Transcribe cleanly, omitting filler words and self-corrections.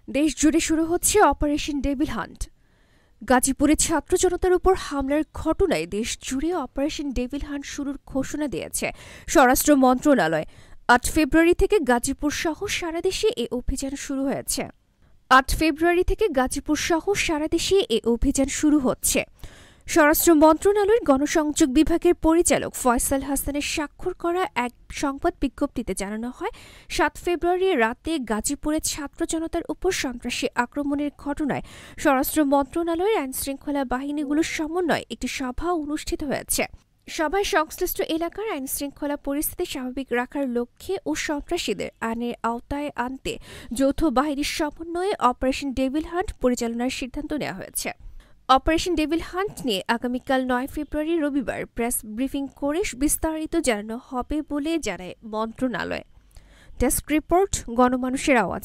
দেশ জুড়ে শুরু হচ্ছে অপারেশন ডেভিল হান্ট। গাজীপুরে ছাত্র জনতার উপর হামলার ঘটনায় দেশ জুড়ে অপারেশন ডেভিল হান্ট শুরুর ঘোষণা দিয়েছে স্বরাষ্ট্র মন্ত্রণালয়। ৮ ফেব্রুয়ারি থেকে গাজীপুর সহ সারা দেশে এ অভিযান শুরু হয়েছে। ৮ ফেব্রুয়ারি থেকে গাজীপুর সহ সারা দেশে এ অভিযান শুরু হচ্ছে। স্বরাষ্ট্র মন্ত্রণালয়ের গণসংযোগ বিভাগের পরিচালক ফয়সাল হাসানের স্বাক্ষর করা এক সংবাদ বিজ্ঞপ্তিতে জানানো হয়, ৭ ফেব্রুয়ারি রাতে গাজীপুরে ছাত্র জনতার উপর সন্ত্রাসী আক্রমণের ঘটনায় স্বরাষ্ট্র মন্ত্রণালয়ের আইনশৃঙ্খলা বাহিনীগুলোর সমন্বয়ে একটি সভা অনুষ্ঠিত হয়েছে। সভায় সংশ্লিষ্ট এলাকার আইনশৃঙ্খলা পরিস্থিতি স্বাভাবিক রাখার লক্ষ্যে ও সন্ত্রাসীদের আইনের আওতায় আনতে যৌথ বাহিনীর সমন্বয়ে অপারেশন ডেভিল হান্ট পরিচালনার সিদ্ধান্ত নেওয়া হয়েছে। অপারেশন ডেভিল হান্ট নিয়ে আগামীকাল ৯ ফেব্রুয়ারি রবিবার প্রেস ব্রিফিং করে বিস্তারিত জানানো হবে বলে জানায় মন্ত্রণালয়। ডেস্ক রিপোর্ট, গণমানুষের আওয়াজ।